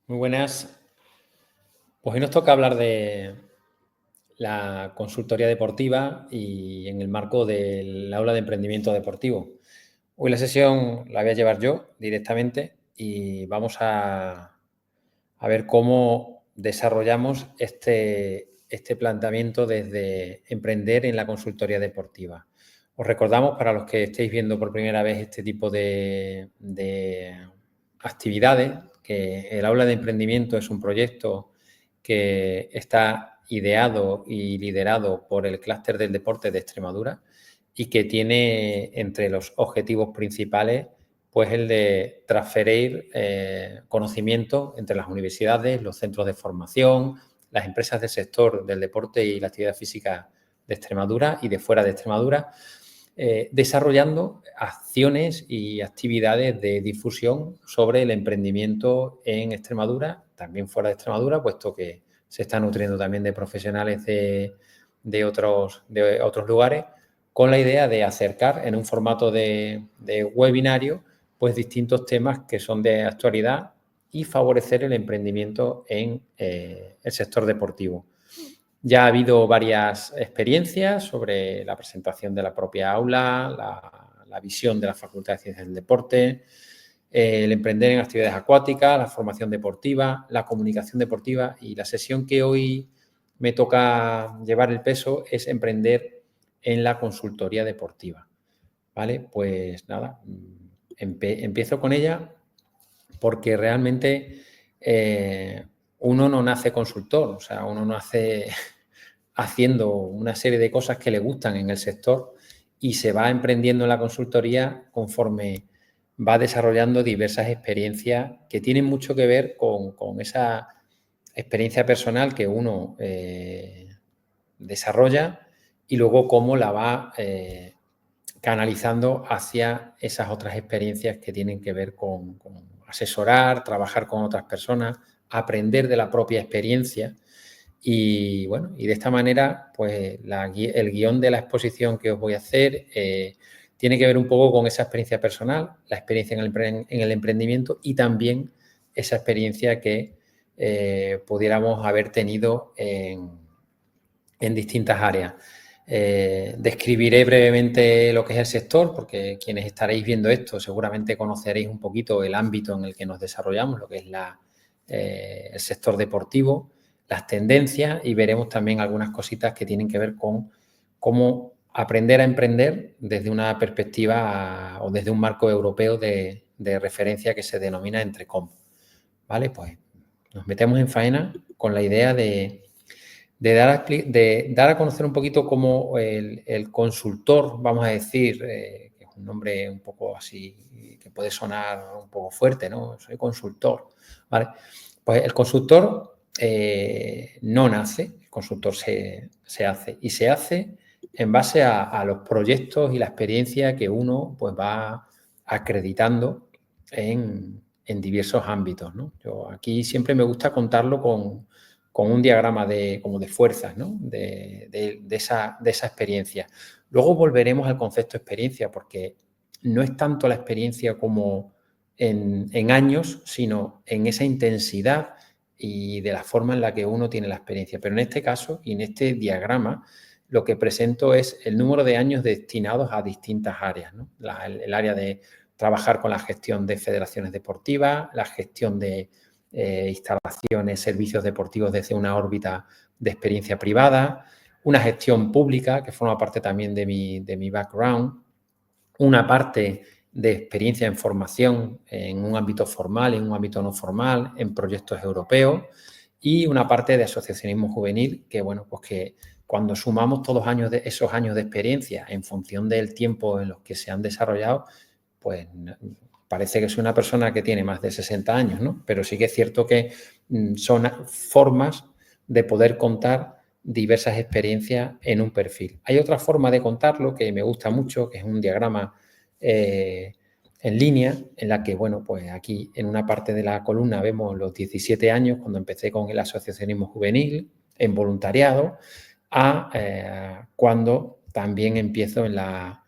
Muy buenas. Pues hoy nos toca hablar de la consultoría deportiva y en el marco del aula de emprendimiento deportivo. Hoy la sesión la voy a llevar yo directamente y vamos a ver cómo desarrollamos este planteamiento desde emprender en la consultoría deportiva. Os recordamos, para los que estéis viendo por primera vez este tipo de actividades, que el aula de emprendimiento es un proyecto que está ideado y liderado por el Clúster del Deporte de Extremadura y que tiene entre los objetivos principales pues el de transferir conocimiento entre las universidades, los centros de formación, las empresas del sector del deporte y la actividad física de Extremadura y de fuera de Extremadura, desarrollando acciones y actividades de difusión sobre el emprendimiento en Extremadura, también fuera de Extremadura, puesto que se está nutriendo también de profesionales de otros lugares, con la idea de acercar en un formato de webinario pues distintos temas que son de actualidad y favorecer el emprendimiento en el sector deportivo. Ya ha habido varias experiencias sobre la presentación de la propia aula, la visión de la Facultad de Ciencias del Deporte, el emprender en actividades acuáticas, la formación deportiva, la comunicación deportiva, y la sesión que hoy me toca llevar el peso es emprender en la consultoría deportiva. ¿Vale? Pues nada, empiezo con ella porque realmente uno no nace consultor, o sea, uno nace haciendo una serie de cosas que le gustan en el sector y se va emprendiendo en la consultoría conforme va desarrollando diversas experiencias que tienen mucho que ver con esa experiencia personal que uno desarrolla y luego cómo la va canalizando hacia esas otras experiencias que tienen que ver con asesorar, trabajar con otras personas, aprender de la propia experiencia. Y bueno, y de esta manera, pues el guión de la exposición que os voy a hacer tiene que ver un poco con esa experiencia personal, la experiencia en el emprendimiento y también esa experiencia que pudiéramos haber tenido en distintas áreas. Describiré brevemente lo que es el sector, porque quienes estaréis viendo esto seguramente conoceréis un poquito el ámbito en el que nos desarrollamos, lo que es el sector deportivo, las tendencias, y veremos también algunas cositas que tienen que ver con cómo aprender a emprender desde una perspectiva o desde un marco europeo de referencia que se denomina Entrecom. ¿Vale? Pues nos metemos en faena con la idea de dar a conocer un poquito cómo el consultor, vamos a decir, que es un nombre un poco así, que puede sonar un poco fuerte, ¿no? Soy consultor, ¿vale? Pues el consultor no nace, el consultor se hace, y se hace en base a los proyectos y la experiencia que uno pues va acreditando en diversos ámbitos, ¿no? Yo aquí siempre me gusta contarlo con un diagrama como de fuerzas, ¿no? de esa experiencia. Luego volveremos al concepto experiencia, porque no es tanto la experiencia como en años, sino en esa intensidad y de la forma en la que uno tiene la experiencia. Pero en este caso y en este diagrama, lo que presento es el número de años destinados a distintas áreas, ¿no? El área de trabajar con la gestión de federaciones deportivas, la gestión de instalaciones, servicios deportivos desde una órbita de experiencia privada, una gestión pública que forma parte también de mi background, una parte de experiencia en formación en un ámbito formal, en un ámbito no formal, en proyectos europeos, y una parte de asociacionismo juvenil que, bueno, pues que cuando sumamos todos esos años de experiencia en función del tiempo en los que se han desarrollado, pues parece que soy una persona que tiene más de 60 años, ¿no? Pero sí que es cierto que son formas de poder contar diversas experiencias en un perfil. Hay otra forma de contarlo que me gusta mucho, que es un diagrama en línea, en la que, bueno, pues aquí en una parte de la columna vemos los 17 años, cuando empecé con el asociacionismo juvenil, en voluntariado, a cuando también empiezo en la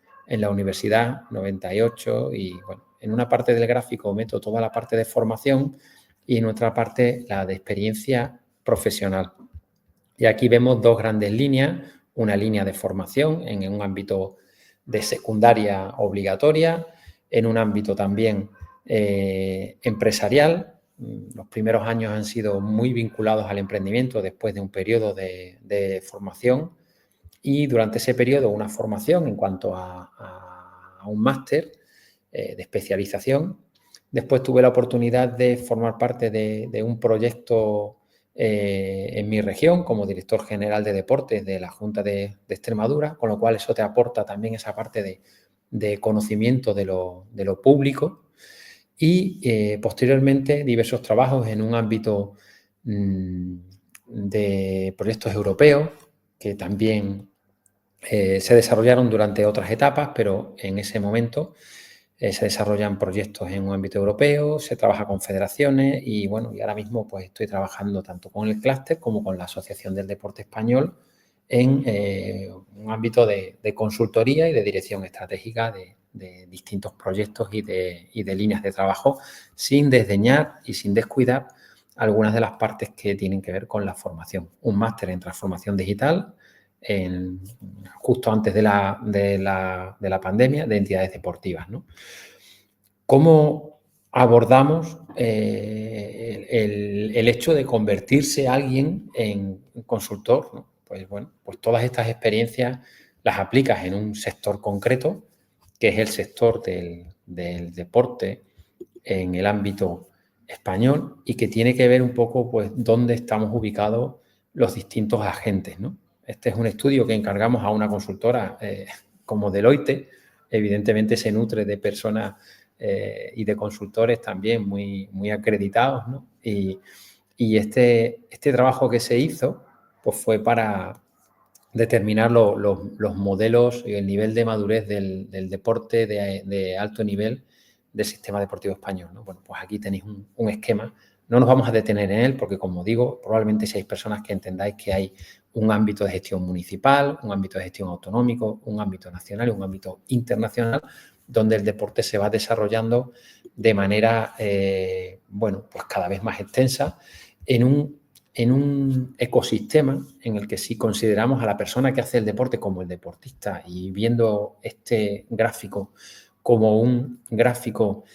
universidad, 98, y bueno, en una parte del gráfico meto toda la parte de formación y nuestra parte la de experiencia profesional. Y aquí vemos dos grandes líneas, una línea de formación en un ámbito de secundaria obligatoria, en un ámbito también empresarial. Los primeros años han sido muy vinculados al emprendimiento después de un periodo de formación y durante ese periodo una formación en cuanto a un máster de especialización. Después tuve la oportunidad de formar parte de un proyecto en mi región como director general de deportes de la Junta de Extremadura, con lo cual eso te aporta también esa parte de conocimiento de lo público y posteriormente diversos trabajos en un ámbito de proyectos europeos que también se desarrollaron durante otras etapas, pero en ese momento se desarrollan proyectos en un ámbito europeo, se trabaja con federaciones y bueno, y ahora mismo pues estoy trabajando tanto con el clúster como con la Asociación del Deporte Español en un ámbito de consultoría y de dirección estratégica de distintos proyectos y de líneas de trabajo, sin desdeñar y sin descuidar algunas de las partes que tienen que ver con la formación. Un máster en transformación digital justo antes de la pandemia de entidades deportivas, ¿no? ¿Cómo abordamos el hecho de convertirse alguien en consultor, ¿no? Pues bueno, pues todas estas experiencias las aplicas en un sector concreto, que es el sector del deporte en el ámbito español y que tiene que ver un poco pues dónde estamos ubicados los distintos agentes, ¿no? Este es un estudio que encargamos a una consultora como Deloitte, evidentemente se nutre de personas y de consultores también muy acreditados, ¿no? Y este trabajo que se hizo pues fue para determinar los modelos y el nivel de madurez del deporte de alto nivel del sistema deportivo español, ¿no? Bueno, pues aquí tenéis un esquema. No nos vamos a detener en él porque, como digo, probablemente seáis personas que entendáis que hay un ámbito de gestión municipal, un ámbito de gestión autonómico, un ámbito nacional y un ámbito internacional donde el deporte se va desarrollando de manera, bueno, pues cada vez más extensa en un ecosistema en el que si consideramos a la persona que hace el deporte como el deportista y viendo este gráfico como un gráfico,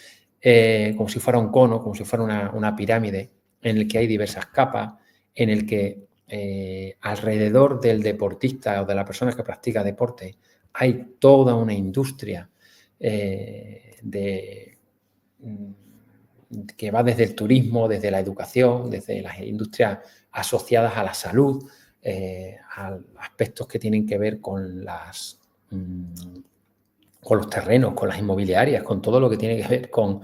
como si fuera un cono, como si fuera una pirámide en el que hay diversas capas, en el que alrededor del deportista o de la persona que practica deporte hay toda una industria que va desde el turismo, desde la educación, desde las industrias asociadas a la salud, a aspectos que tienen que ver con los terrenos, con las inmobiliarias, con todo lo que tiene que ver con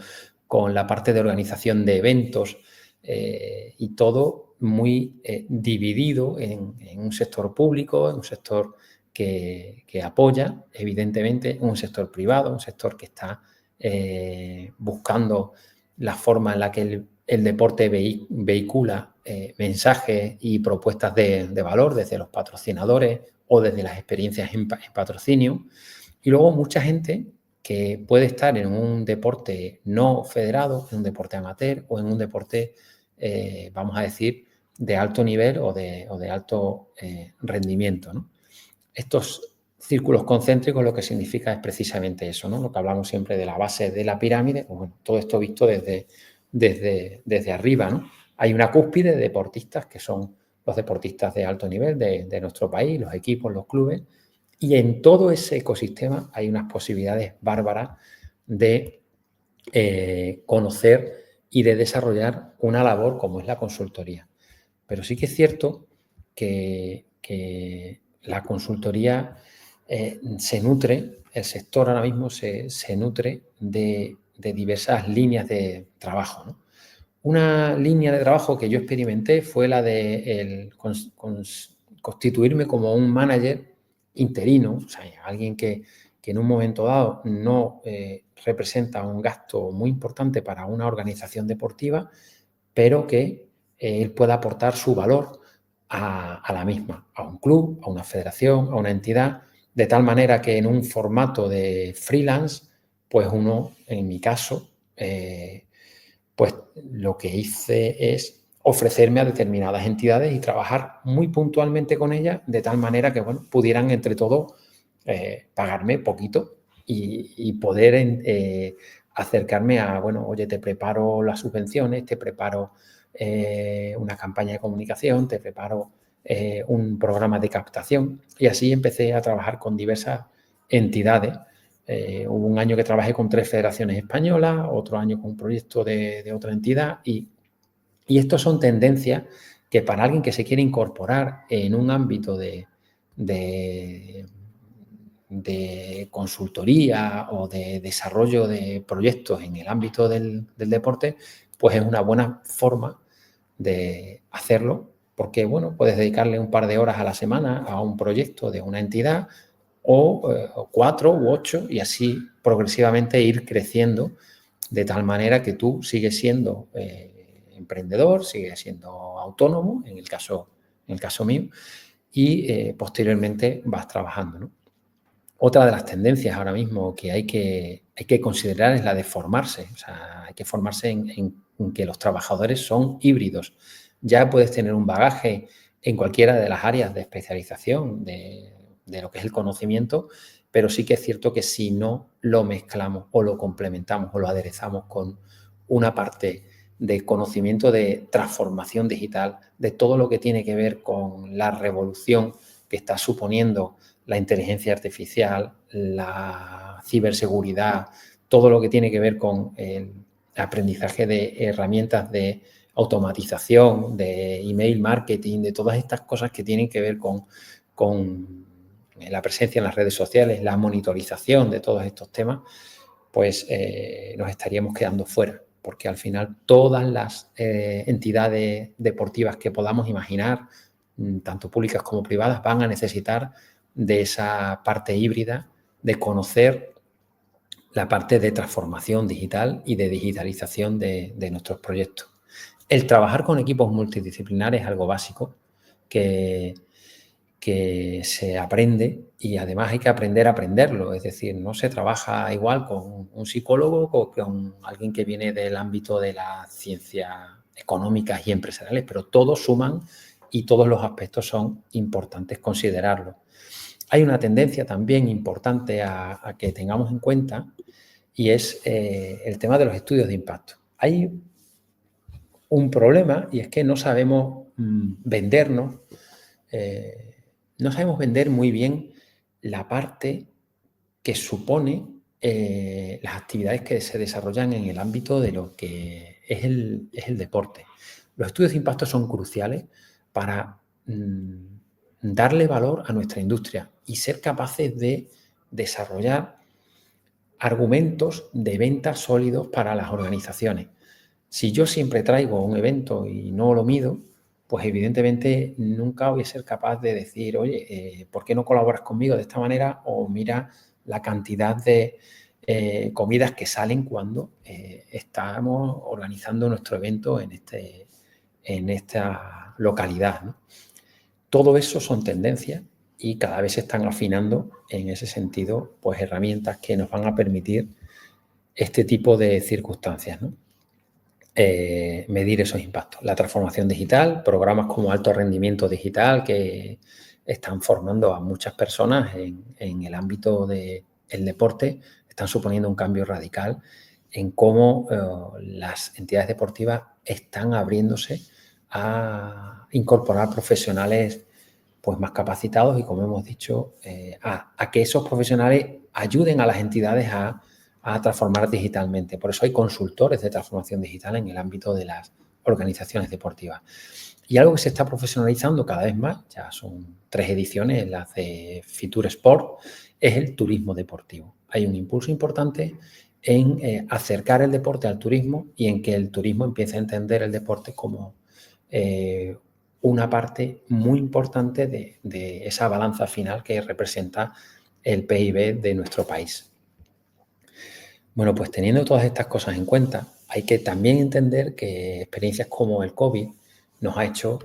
la parte de organización de eventos y todo muy dividido en un sector público, en un sector que apoya, evidentemente, un sector privado, un sector que está buscando la forma en la que el deporte vehicula mensajes y propuestas de valor desde los patrocinadores o desde las experiencias en patrocinio. Y luego mucha gente que puede estar en un deporte no federado, en un deporte amateur o en un deporte, vamos a decir, de alto nivel o de alto rendimiento, ¿no? Estos círculos concéntricos lo que significa es precisamente eso, ¿no? Lo que hablamos siempre de la base de la pirámide, pues bueno, todo esto visto desde arriba, ¿no? Hay una cúspide de deportistas que son los deportistas de alto nivel de nuestro país, los equipos, los clubes, y en todo ese ecosistema hay unas posibilidades bárbaras de conocer y de desarrollar una labor como es la consultoría. Pero sí que es cierto que la consultoría se nutre, el sector ahora mismo se nutre de diversas líneas de trabajo, ¿no? Una línea de trabajo que yo experimenté fue la de constituirme como un manager interino, o sea, alguien que en un momento dado no representa un gasto muy importante para una organización deportiva, pero que él pueda aportar su valor a la misma, a un club, a una federación, a una entidad, de tal manera que en un formato de freelance, pues uno, en mi caso, pues lo que hice es ofrecerme a determinadas entidades y trabajar muy puntualmente con ellas de tal manera que, bueno, pudieran entre todos pagarme poquito y poder acercarme a, bueno, oye, te preparo las subvenciones, te preparo una campaña de comunicación, te preparo un programa de captación, y así empecé a trabajar con diversas entidades. Hubo un año que trabajé con 3 federaciones españolas, otro año con un proyecto de otra entidad, y estas son tendencias que para alguien que se quiere incorporar en un ámbito de consultoría o de desarrollo de proyectos en el ámbito del deporte, pues es una buena forma de hacerlo, porque, bueno, puedes dedicarle un par de horas a la semana a un proyecto de una entidad, o 4 u 8, y así progresivamente ir creciendo, de tal manera que tú sigues siendo emprendedor, sigues siendo autónomo, en el caso mío, y posteriormente vas trabajando, ¿no? Otra de las tendencias ahora mismo que hay que considerar es la de formarse. O sea, hay que formarse en que los trabajadores son híbridos. Ya puedes tener un bagaje en cualquiera de las áreas de especialización de lo que es el conocimiento, pero sí que es cierto que si no lo mezclamos o lo complementamos o lo aderezamos con una parte de conocimiento de transformación digital, de todo lo que tiene que ver con la revolución que está suponiendo la inteligencia artificial, la ciberseguridad, todo lo que tiene que ver con el aprendizaje de herramientas de automatización, de email marketing, de todas estas cosas que tienen que ver con la presencia en las redes sociales, la monitorización de todos estos temas, pues nos estaríamos quedando fuera, porque al final todas las entidades deportivas que podamos imaginar, tanto públicas como privadas, van a necesitar de esa parte híbrida, de conocer la parte de transformación digital y de digitalización de nuestros proyectos. El trabajar con equipos multidisciplinares es algo básico que se aprende, y además hay que aprender a aprenderlo. Es decir, no se trabaja igual con un psicólogo o con alguien que viene del ámbito de las ciencias económicas y empresariales, pero todos suman y todos los aspectos son importantes considerarlos. Hay una tendencia también importante a que tengamos en cuenta, y es el tema de los estudios de impacto. Hay un problema, y es que no sabemos vendernos, no sabemos vender muy bien la parte que supone las actividades que se desarrollan en el ámbito de lo que es el deporte. Los estudios de impacto son cruciales para darle valor a nuestra industria y ser capaces de desarrollar argumentos de venta sólidos para las organizaciones. Si yo siempre traigo un evento y no lo mido, pues evidentemente nunca voy a ser capaz de decir, oye, ¿por qué no colaboras conmigo de esta manera? O mira la cantidad de comidas que salen cuando estamos organizando nuestro evento en esta localidad, ¿no? Todo eso son tendencias y cada vez se están afinando en ese sentido, pues herramientas que nos van a permitir este tipo de circunstancias, ¿no? Medir esos impactos. La transformación digital, programas como alto rendimiento digital que están formando a muchas personas en el ámbito del deporte, están suponiendo un cambio radical en cómo las entidades deportivas están abriéndose a incorporar profesionales pues más capacitados y, como hemos dicho, a que esos profesionales ayuden a las entidades a transformar digitalmente. Por eso hay consultores de transformación digital en el ámbito de las organizaciones deportivas. Y algo que se está profesionalizando cada vez más, ya son 3 ediciones, las de Fitur Sport, es el turismo deportivo. Hay un impulso importante en acercar el deporte al turismo y en que el turismo empiece a entender el deporte como una parte muy importante de esa balanza final que representa el PIB de nuestro país. Bueno, pues teniendo todas estas cosas en cuenta, hay que también entender que experiencias como el COVID nos ha hecho,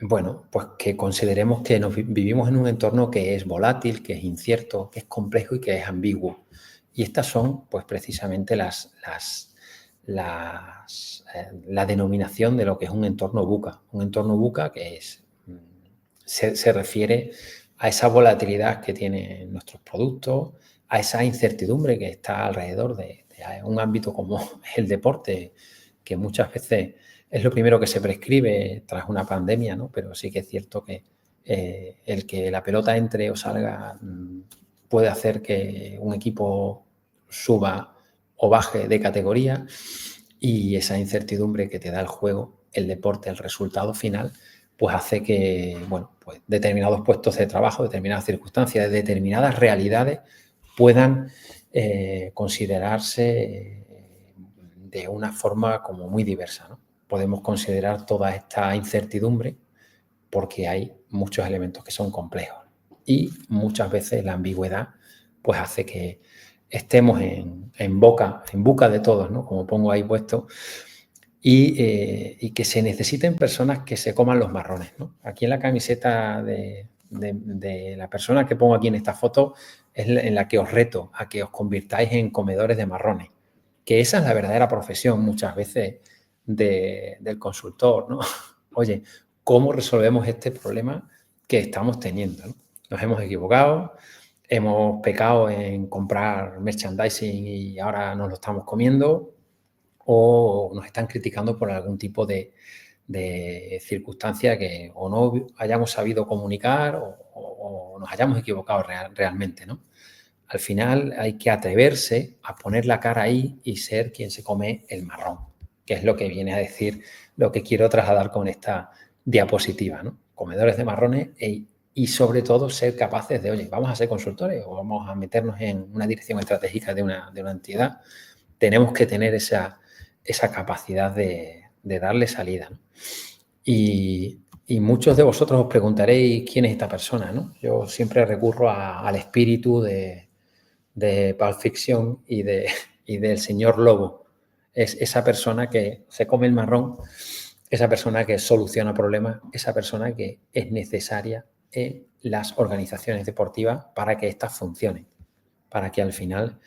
bueno, pues que consideremos que vivimos en un entorno que es volátil, que es incierto, que es complejo y que es ambiguo. Y estas son, pues, precisamente la denominación de lo que es un entorno VUCA. Un entorno VUCA que se refiere a esa volatilidad que tienen nuestros productos, a esa incertidumbre que está alrededor de un ámbito como el deporte, que muchas veces es lo primero que se prescribe tras una pandemia, ¿no? Pero sí que es cierto que el que la pelota entre o salga puede hacer que un equipo suba o baje de categoría, y esa incertidumbre que te da el juego, el deporte, el resultado final, pues hace que, bueno, pues determinados puestos de trabajo, determinadas circunstancias, determinadas realidades puedan considerarse de una forma como muy diversa, ¿no? Podemos considerar toda esta incertidumbre porque hay muchos elementos que son complejos, y muchas veces la ambigüedad pues hace que estemos en busca de todos, ¿no? Como pongo ahí puesto, y que se necesiten personas que se coman los marrones, ¿no? Aquí en la camiseta de la persona que pongo aquí en esta foto es en la que os reto a que os convirtáis en comedores de marrones, que esa es la verdadera profesión muchas veces del consultor, ¿no? Oye, ¿cómo resolvemos este problema que estamos teniendo, ¿no? Nos hemos equivocado, hemos pecado en comprar merchandising y ahora nos lo estamos comiendo, o nos están criticando por algún tipo de circunstancia que o no hayamos sabido comunicar o nos hayamos equivocado realmente, ¿no? Al final hay que atreverse a poner la cara ahí y ser quien se come el marrón, que es lo que viene a decir lo que quiero trasladar con esta diapositiva, ¿no? Comedores de marrones y sobre todo ser capaces de, oye, vamos a ser consultores o vamos a meternos en una dirección estratégica de una entidad. Tenemos que tener esa capacidad de darle salida, ¿no? Y muchos de vosotros os preguntaréis quién es esta persona, ¿no? Yo siempre recurro al espíritu de Pulp Fiction y del señor Lobo. Es esa persona que se come el marrón, esa persona que soluciona problemas, esa persona que es necesaria en las organizaciones deportivas para que éstas funcionen, para que al final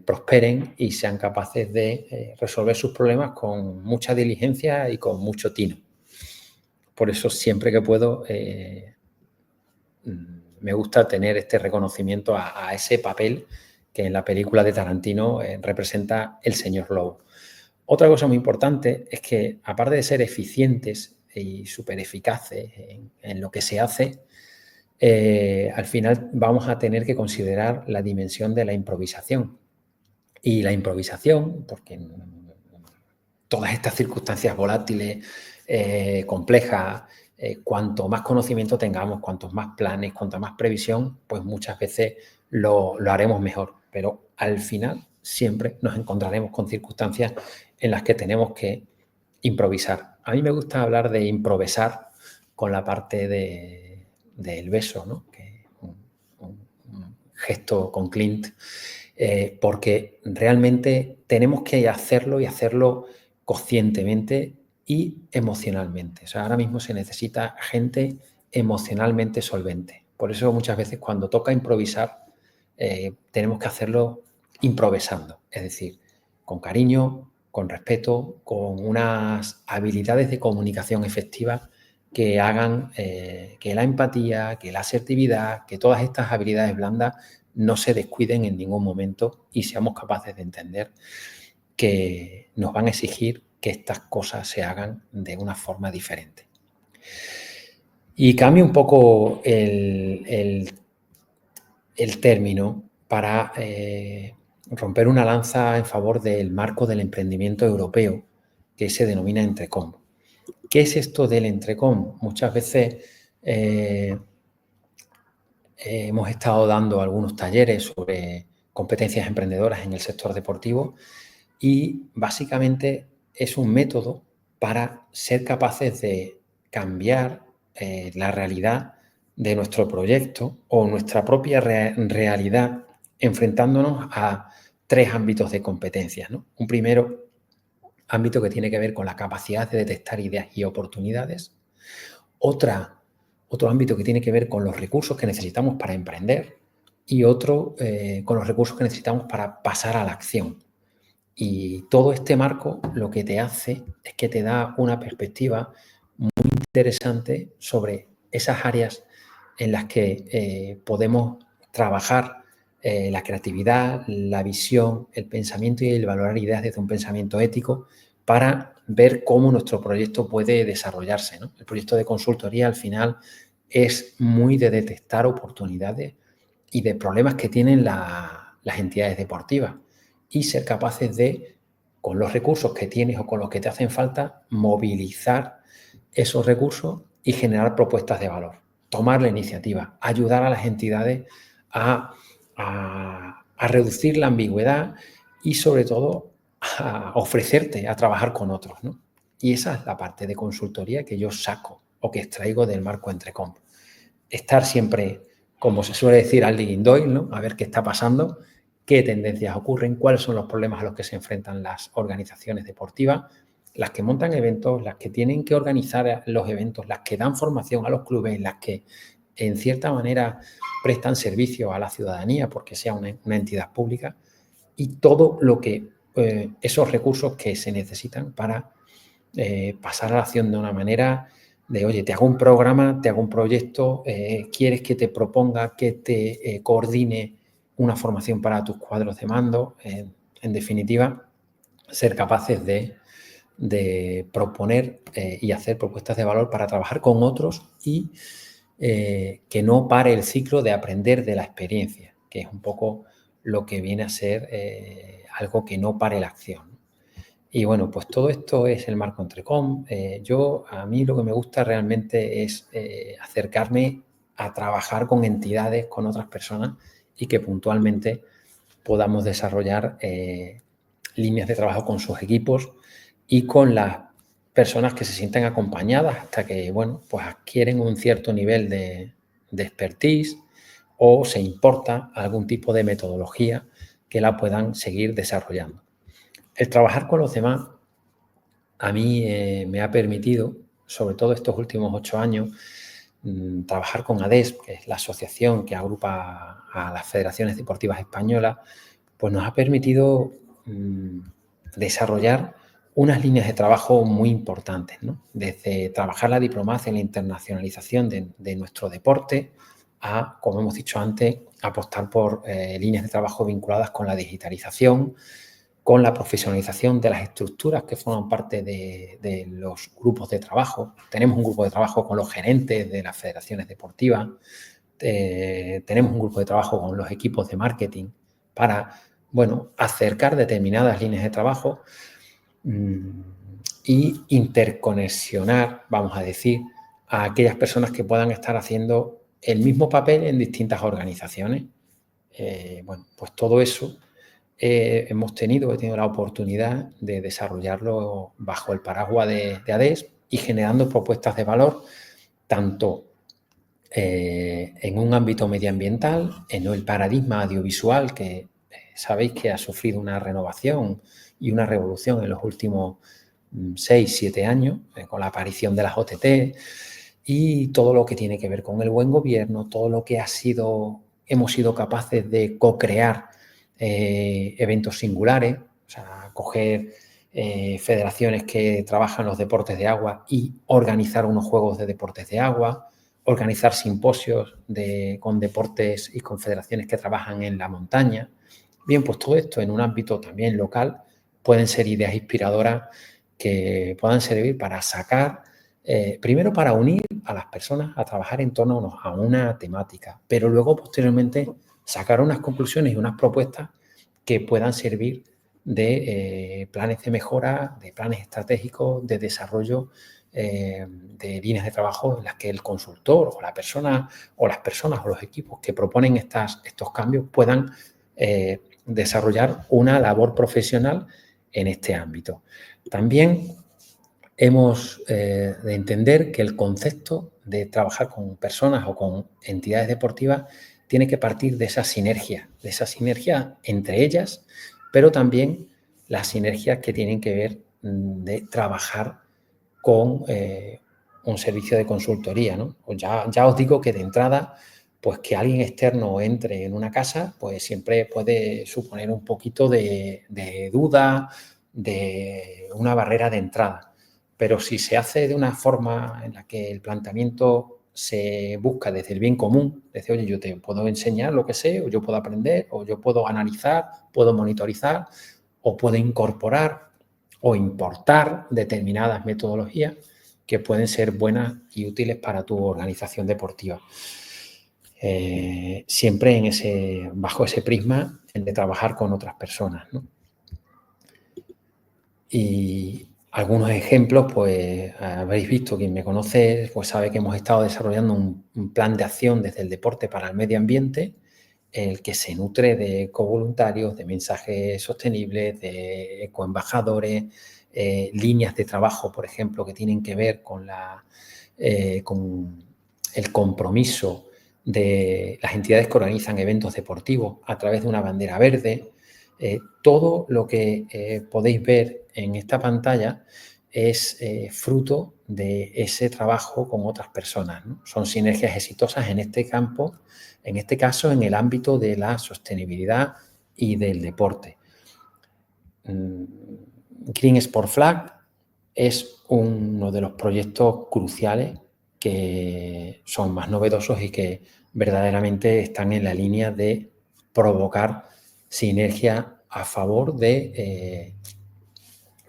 prosperen y sean capaces de resolver sus problemas con mucha diligencia y con mucho tino. Por eso siempre que puedo me gusta tener este reconocimiento a ese papel que en la película de Tarantino representa el señor Lobo. Otra cosa muy importante es que, aparte de ser eficientes y súper eficaces en lo que se hace, al final vamos a tener que considerar la dimensión de la improvisación. Y la improvisación, porque en todas estas circunstancias volátiles, complejas, cuanto más conocimiento tengamos, cuantos más planes, cuanta más previsión, pues muchas veces lo haremos mejor. Pero al final siempre nos encontraremos con circunstancias en las que tenemos que improvisar. A mí me gusta hablar de improvisar con la parte del beso, ¿no? Que un gesto con Clint, porque realmente tenemos que hacerlo y hacerlo conscientemente y emocionalmente. O sea, ahora mismo se necesita gente emocionalmente solvente. Por eso muchas veces cuando toca improvisar, tenemos que hacerlo improvisando, es decir, con cariño, con respeto, con unas habilidades de comunicación efectivas que hagan que la empatía, que la asertividad, que todas estas habilidades blandas no se descuiden en ningún momento y seamos capaces de entender que nos van a exigir que estas cosas se hagan de una forma diferente. Y cambio un poco el término para romper una lanza en favor del marco del emprendimiento europeo, que se denomina Entrecom. ¿Qué es esto del Entrecom? Muchas veces hemos estado dando algunos talleres sobre competencias emprendedoras en el sector deportivo y básicamente es un método para ser capaces de cambiar la realidad de nuestro proyecto o nuestra propia realidad enfrentándonos a 3 ámbitos de competencias, ¿no? Un primero ámbito que tiene que ver con la capacidad de detectar ideas y oportunidades. Otro ámbito que tiene que ver con los recursos que necesitamos para emprender. y otro con los recursos que necesitamos para pasar a la acción. Y todo este marco lo que te hace es que te da una perspectiva muy interesante sobre esas áreas en las que podemos trabajar la creatividad, la visión, el pensamiento y el valorar ideas desde un pensamiento ético para ver cómo nuestro proyecto puede desarrollarse, ¿no? El proyecto de consultoría al final es muy de detectar oportunidades y de problemas que tienen las entidades deportivas y ser capaces de, con los recursos que tienes o con los que te hacen falta, movilizar esos recursos y generar propuestas de valor, tomar la iniciativa, ayudar a las entidades a reducir la ambigüedad y sobre todo a ofrecerte a trabajar con otros, ¿no? Y esa es la parte de consultoría que yo saco o que extraigo del marco Entrecom. Estar siempre, como se suele decir, al digging Doyle, ¿no? A ver qué está pasando, qué tendencias ocurren, cuáles son los problemas a los que se enfrentan las organizaciones deportivas, las que montan eventos, las que tienen que organizar los eventos, las que dan formación a los clubes, las que en cierta manera prestan servicio a la ciudadanía porque sea una entidad pública y todo lo que esos recursos que se necesitan para pasar a la acción de una manera de, oye, te hago un programa, te hago un proyecto, quieres que te proponga, que te coordine una formación para tus cuadros de mando. En definitiva, ser capaces de proponer y hacer propuestas de valor para trabajar con otros y que no pare el ciclo de aprender de la experiencia, que es un poco lo que viene a ser algo que no pare la acción. Y bueno, pues todo esto es el marco Entrecom. A mí lo que me gusta realmente es acercarme a trabajar con entidades, con otras personas y que puntualmente podamos desarrollar líneas de trabajo con sus equipos y con las personas que se sienten acompañadas hasta que, bueno, pues adquieren un cierto nivel de expertise o se importa algún tipo de metodología que la puedan seguir desarrollando. El trabajar con los demás a mí me ha permitido, sobre todo estos últimos 8 años, trabajar con ADES, que es la asociación que agrupa a las federaciones deportivas españolas, pues nos ha permitido desarrollar unas líneas de trabajo muy importantes, ¿no? Desde trabajar la diplomacia y la internacionalización de nuestro deporte a, como hemos dicho antes, apostar por líneas de trabajo vinculadas con la digitalización, con la profesionalización de las estructuras que forman parte de los grupos de trabajo. Tenemos un grupo de trabajo con los gerentes de las federaciones deportivas, tenemos un grupo de trabajo con los equipos de marketing para, bueno, acercar determinadas líneas de trabajo y interconexionar, vamos a decir, a aquellas personas que puedan estar haciendo el mismo papel en distintas organizaciones. Bueno, pues todo eso he tenido la oportunidad de desarrollarlo bajo el paraguas de ADES y generando propuestas de valor tanto en un ámbito medioambiental, en el paradigma audiovisual que sabéis que ha sufrido una renovación y una revolución en los últimos 6, 7 años con la aparición de las OTT y todo lo que tiene que ver con el buen gobierno, todo lo que hemos sido capaces de co-crear eventos singulares, o sea, coger federaciones que trabajan los deportes de agua y organizar unos juegos de deportes de agua, organizar simposios con deportes y con federaciones que trabajan en la montaña. Bien, pues todo esto en un ámbito también local pueden ser ideas inspiradoras que puedan servir para sacar, primero para unir a las personas a trabajar en torno a una temática, pero luego posteriormente sacar unas conclusiones y unas propuestas que puedan servir de planes de mejora, de planes estratégicos, de desarrollo de líneas de trabajo en las que el consultor o la persona o las personas o los equipos que proponen estos cambios puedan desarrollar una labor profesional en este ámbito. También hemos de entender que el concepto de trabajar con personas o con entidades deportivas tiene que partir de esa sinergia entre ellas, pero también las sinergias que tienen que ver de trabajar con un servicio de consultoría, ¿no? Pues ya os digo que de entrada pues que alguien externo entre en una casa, pues siempre puede suponer un poquito de duda, de una barrera de entrada. Pero si se hace de una forma en la que el planteamiento se busca desde el bien común, desde, oye, yo te puedo enseñar lo que sé, o yo puedo aprender, o yo puedo analizar, puedo monitorizar, o puedo incorporar o importar determinadas metodologías que pueden ser buenas y útiles para tu organización deportiva. Siempre bajo ese prisma de trabajar con otras personas, ¿no? Y algunos ejemplos, pues habréis visto, quien me conoce, pues sabe que hemos estado desarrollando un plan de acción desde el deporte para el medio ambiente, el que se nutre de covoluntarios, de mensajes sostenibles, de ecoembajadores, líneas de trabajo, por ejemplo, que tienen que ver con el compromiso de las entidades que organizan eventos deportivos a través de una bandera verde. Todo lo que podéis ver en esta pantalla es fruto de ese trabajo con otras personas, ¿no? Son sinergias exitosas en este campo, en este caso en el ámbito de la sostenibilidad y del deporte. Green Sport Flag es uno de los proyectos cruciales que son más novedosos y que verdaderamente están en la línea de provocar sinergia a favor de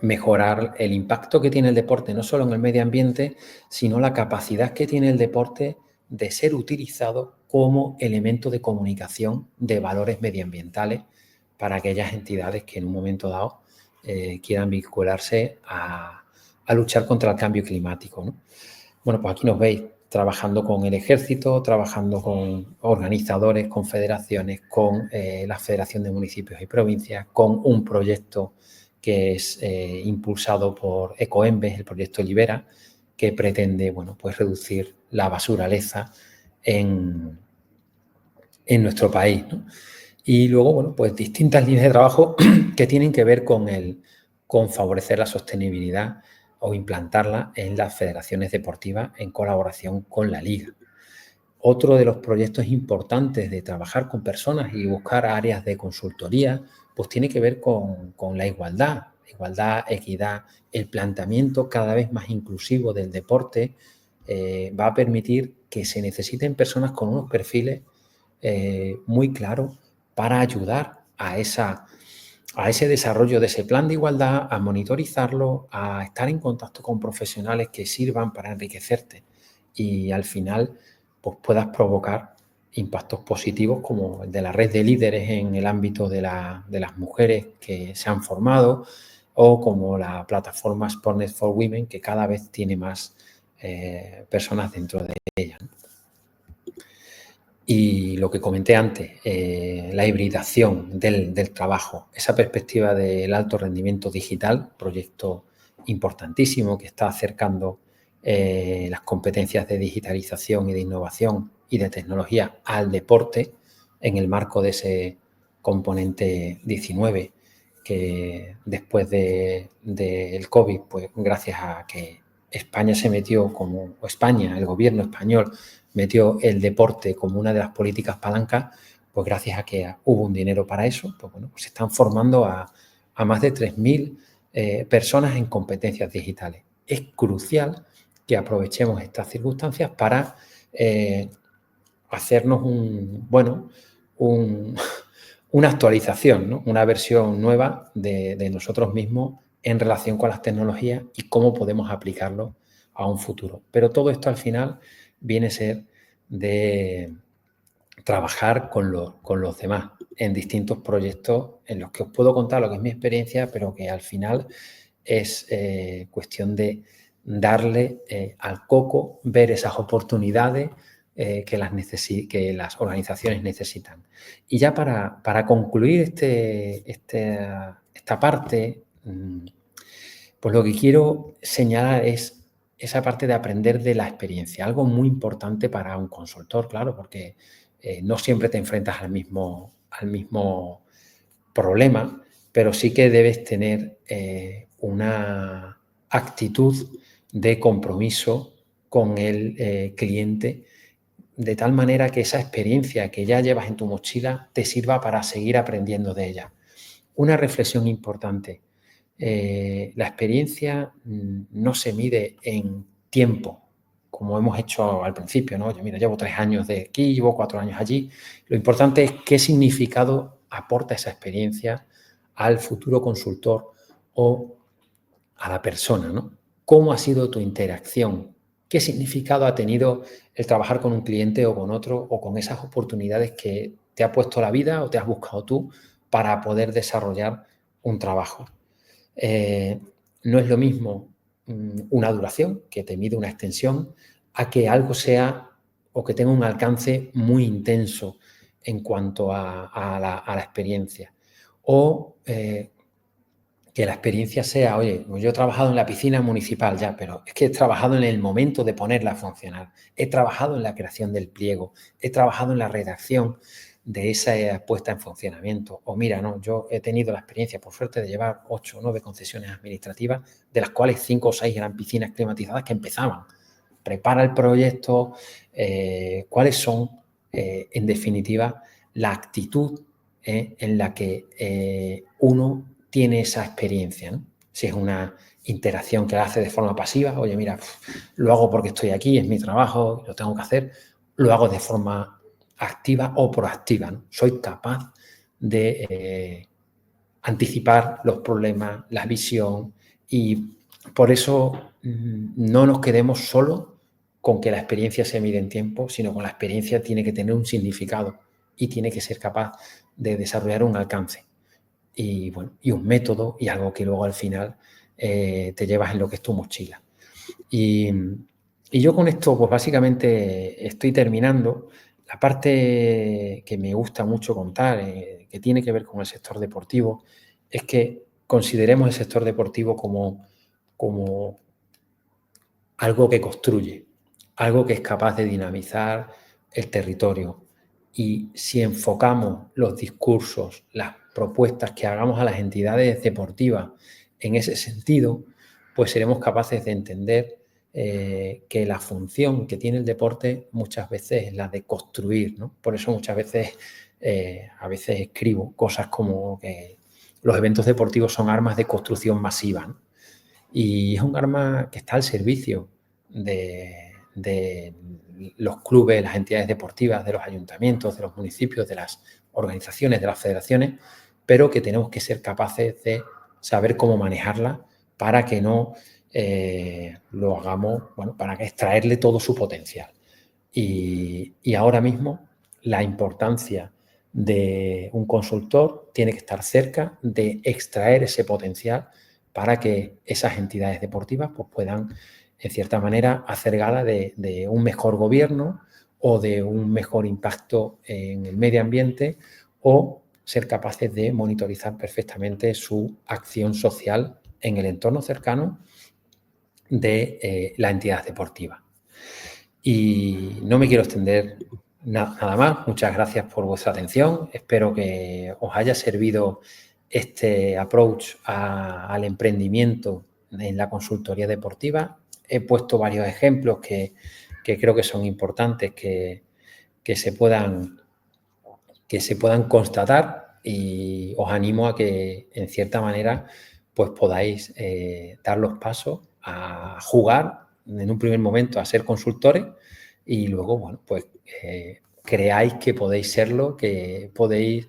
mejorar el impacto que tiene el deporte, no solo en el medio ambiente, sino la capacidad que tiene el deporte de ser utilizado como elemento de comunicación de valores medioambientales para aquellas entidades que en un momento dado quieran vincularse a luchar contra el cambio climático, ¿no? Bueno, pues aquí nos veis trabajando con el ejército, trabajando con organizadores, con federaciones, con la Federación de Municipios y Provincias, con un proyecto que es impulsado por Ecoembes, el proyecto Libera, que pretende, bueno, pues reducir la basuraleza en nuestro país, ¿no? Y luego, bueno, pues distintas líneas de trabajo que tienen que ver con favorecer la sostenibilidad o implantarla en las federaciones deportivas en colaboración con la liga. Otro de los proyectos importantes de trabajar con personas y buscar áreas de consultoría, pues tiene que ver con la igualdad, equidad, el planteamiento cada vez más inclusivo del deporte va a permitir que se necesiten personas con unos perfiles muy claros para ayudar a ese desarrollo de ese plan de igualdad, a monitorizarlo, a estar en contacto con profesionales que sirvan para enriquecerte y al final pues puedas provocar impactos positivos como el de la red de líderes en el ámbito de las mujeres que se han formado o como la plataforma Sportnet for Women que cada vez tiene más personas dentro de ella, ¿no? Y lo que comenté antes, la hibridación del trabajo, esa perspectiva del alto rendimiento digital, proyecto importantísimo que está acercando las competencias de digitalización y de innovación y de tecnología al deporte en el marco de ese componente 19 que después del COVID, pues gracias a que España se metió el gobierno español metió el deporte como una de las políticas palancas, pues gracias a que hubo un dinero para eso, pues bueno, pues se están formando a más de 3.000 personas en competencias digitales. Es crucial que aprovechemos estas circunstancias para hacernos una actualización, ¿no? Una versión nueva de nosotros mismos en relación con las tecnologías y cómo podemos aplicarlo a un futuro. Pero todo esto al final viene a ser de trabajar con los demás en distintos proyectos en los que os puedo contar lo que es mi experiencia, pero que al final es cuestión de darle al coco, ver esas oportunidades que las organizaciones necesitan. Y ya para concluir esta parte, pues lo que quiero señalar es esa parte de aprender de la experiencia, algo muy importante para un consultor, claro, porque no siempre te enfrentas al mismo problema, pero sí que debes tener una actitud de compromiso con el cliente de tal manera que esa experiencia que ya llevas en tu mochila te sirva para seguir aprendiendo de ella. Una reflexión importante. La experiencia no se mide en tiempo, como hemos hecho al principio, ¿no? Oye, mira, llevo 3 años de aquí, llevo 4 años allí. Lo importante es qué significado aporta esa experiencia al futuro consultor o a la persona, ¿no? ¿Cómo ha sido tu interacción? ¿Qué significado ha tenido el trabajar con un cliente o con otro o con esas oportunidades que te ha puesto la vida o te has buscado tú para poder desarrollar un trabajo? No es lo mismo una duración, que te mide una extensión, a que algo sea o que tenga un alcance muy intenso en cuanto a la experiencia. O que la experiencia sea, oye, yo he trabajado en la piscina municipal ya, pero es que he trabajado en el momento de ponerla a funcionar, he trabajado en la creación del pliego, he trabajado en la redacción de esa puesta en funcionamiento. O mira, no, yo he tenido la experiencia, por suerte, de llevar 8 o 9 concesiones administrativas, de las cuales 5 o 6 eran piscinas climatizadas que empezaban. Prepara el proyecto, cuáles son, en definitiva, la actitud en la que uno tiene esa experiencia, ¿no? Si es una interacción que la hace de forma pasiva, oye, mira, lo hago porque estoy aquí, es mi trabajo, lo tengo que hacer, lo hago de forma activa o proactiva, ¿no? Soy capaz de anticipar los problemas, la visión, y por eso no nos quedemos solo con que la experiencia se mide en tiempo, sino con la experiencia tiene que tener un significado y tiene que ser capaz de desarrollar un alcance y, bueno, y un método y algo que luego al final te llevas en lo que es tu mochila. Y yo con esto, pues básicamente estoy terminando. La parte que me gusta mucho contar, que tiene que ver con el sector deportivo, es que consideremos el sector deportivo como algo que construye, algo que es capaz de dinamizar el territorio. Y si enfocamos los discursos, las propuestas que hagamos a las entidades deportivas en ese sentido, pues seremos capaces de entender que la función que tiene el deporte muchas veces es la de construir, ¿no? Por eso muchas veces, a veces escribo cosas como que los eventos deportivos son armas de construcción masiva, ¿no? Y es un arma que está al servicio de los clubes, las entidades deportivas, de los ayuntamientos, de los municipios, de las organizaciones, de las federaciones, pero que tenemos que ser capaces de saber cómo manejarla para que no lo hagamos, bueno, para que extraerle todo su potencial. Y ahora mismo la importancia de un consultor tiene que estar cerca de extraer ese potencial para que esas entidades deportivas pues, puedan, en cierta manera, hacer gala de un mejor gobierno o de un mejor impacto en el medio ambiente o ser capaces de monitorizar perfectamente su acción social en el entorno cercano de la entidad deportiva. Y no me quiero extender nada más. Muchas gracias por vuestra atención. Espero que os haya servido este approach al emprendimiento en la consultoría deportiva. He puesto varios ejemplos que creo que son importantes que se puedan constatar, y os animo a que, en cierta manera, pues podáis dar los pasos a jugar en un primer momento a ser consultores y luego, bueno, pues creáis que podéis serlo, que podéis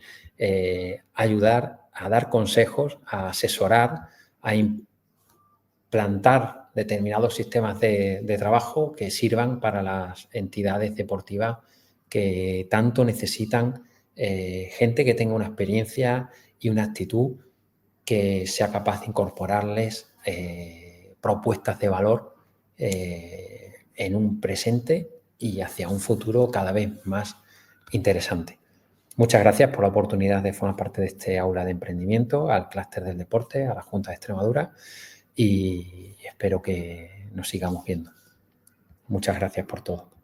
ayudar a dar consejos, a asesorar, a implantar determinados sistemas de trabajo que sirvan para las entidades deportivas que tanto necesitan gente que tenga una experiencia y una actitud que sea capaz de incorporarles propuestas de valor en un presente y hacia un futuro cada vez más interesante. Muchas gracias por la oportunidad de formar parte de este aula de emprendimiento, al clúster del deporte, a la Junta de Extremadura, y espero que nos sigamos viendo. Muchas gracias por todo.